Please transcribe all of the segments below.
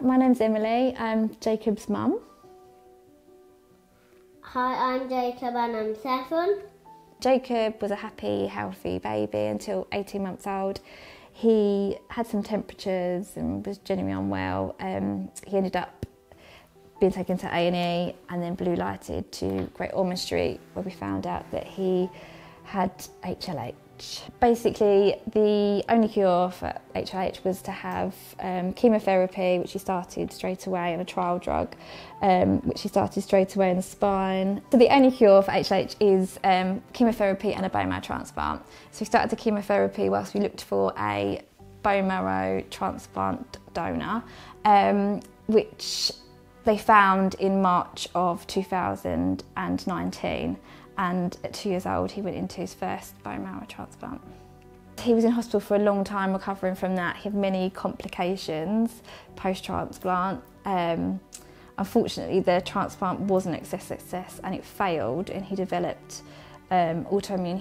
my name's Emily. I'm Jacob's mum. Hi, I'm Jacob and I'm 7. Jacob was a happy, healthy baby until 18 months old. He had some temperatures and was genuinely unwell. He ended up being taken to A&E and then blue lighted to Great Ormond Street, where we found out that he had HLH. Basically, the only cure for HLH was to have chemotherapy, which he started straight away, and a trial drug, which he started straight away in the spine. So the only cure for HLH is chemotherapy and a bone marrow transplant. So we started the chemotherapy whilst we looked for a bone marrow transplant donor, which they found in March of 2019. And at 2 years old, he went into his first bone marrow transplant. He was in hospital for a long time recovering from that. He had many complications post-transplant. Unfortunately, the transplant wasn't a success and it failed, and he developed autoimmune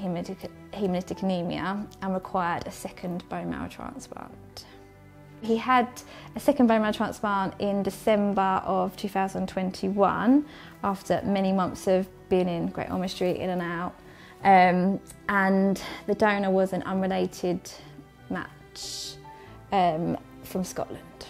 hemolytic anemia and required a second bone marrow transplant. He had a second bone marrow transplant in December of 2021 after many months of being in Great Ormond Street, in and out. And the donor was an unrelated match from Scotland.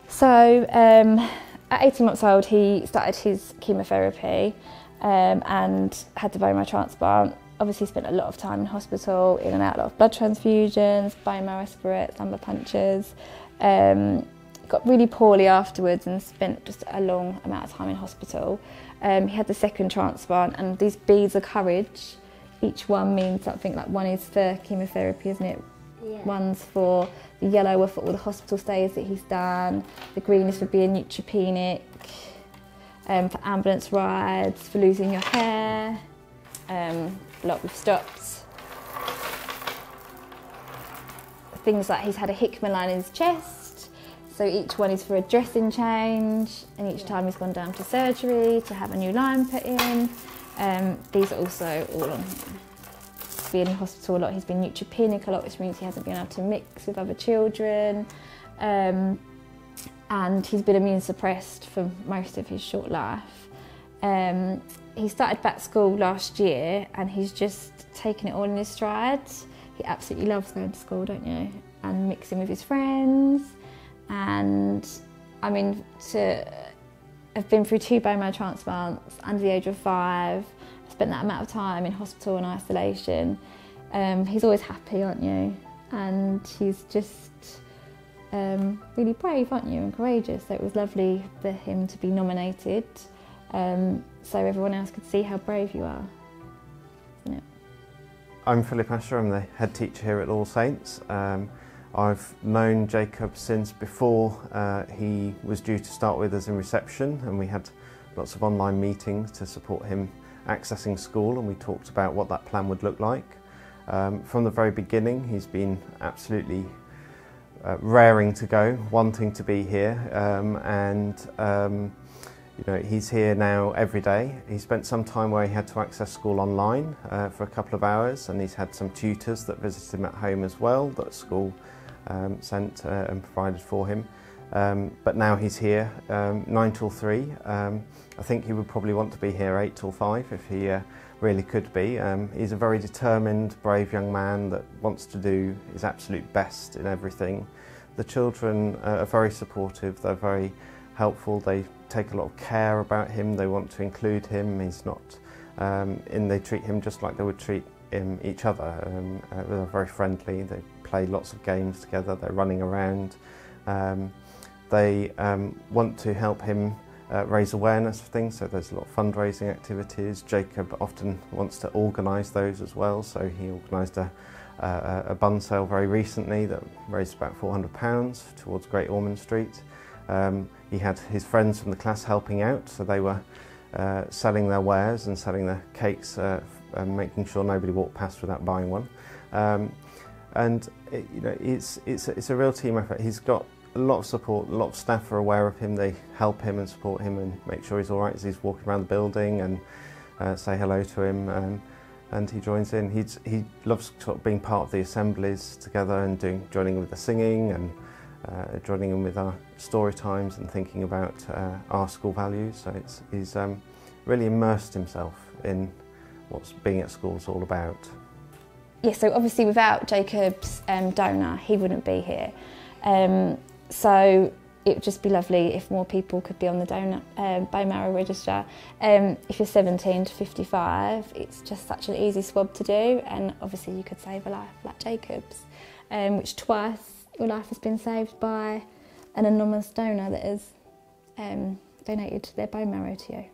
So at 18 months old, he started his chemotherapy and had the bone marrow transplant. Obviously spent a lot of time in hospital, in and out, a lot of blood transfusions, bone marrow spirits, lumbar punctures. Got really poorly afterwards and spent just a long amount of time in hospital. He had the second transplant, and these beads of courage, each one means something. Like, one is for chemotherapy, isn't it? Yeah. One's for the yellow are for all the hospital stays that he's done. The green is for being neutropenic, for ambulance rides, for losing your hair. A lot we've stopped. Things like he's had a Hickman line in his chest, so each one is for a dressing change, and each time he's gone down to surgery to have a new line put in. These are also all on here. Being in hospital a lot, he's been neutropenic a lot, which means he hasn't been able to mix with other children, and he's been immune suppressed for most of his short life. He started back school last year and he's just taken it all in his stride. He absolutely loves going to school, don't you? And mixing with his friends. And I mean, to have been through 2 bone marrow transplants under the age of 5, spent that amount of time in hospital and isolation, he's always happy, aren't you? And he's just really brave, aren't you, and courageous. So it was lovely for him to be nominated, so everyone else could see how brave you are, isn't it? I'm Philip Asher, I'm the head teacher here at All Saints. I've known Jacob since before he was due to start with us in reception, and we had lots of online meetings to support him accessing school, and we talked about what that plan would look like. From the very beginning, he's been absolutely raring to go, wanting to be here, you know, he's here now every day. He spent some time where he had to access school online for a couple of hours, and he's had some tutors that visited him at home as well, that school sent and provided for him. But now he's here 9 till 3. I think he would probably want to be here 8 till 5 if he really could be. He's a very determined, brave young man that wants to do his absolute best in everything. The children are very supportive, they're very helpful, they take a lot of care about him, they want to include him. He's not, they treat him just like they would treat each other. They're very friendly, they play lots of games together, they're running around. They want to help him raise awareness of things, so there's a lot of fundraising activities. Jacob often wants to organise those as well, so he organised a bun sale very recently that raised about £400 towards Great Ormond Street. He had his friends from the class helping out, so they were selling their wares and selling their cakes, making sure nobody walked past without buying one. You know, it's a real team effort. He's got a lot of support, a lot of staff are aware of him, they help him and support him and make sure he's all right as he's walking around the building, and say hello to him, and he joins in. He loves sort of being part of the assemblies together and joining with the singing, and joining in with our story times and thinking about our school values. So he's really immersed himself in what being at school is all about. Yeah, so obviously without Jacob's donor, he wouldn't be here. So it would just be lovely if more people could be on the donor bone marrow register. If you're 17 to 55, it's just such an easy swab to do, and obviously you could save a life like Jacob's, which twice your life has been saved by an anonymous donor that has donated their bone marrow to you.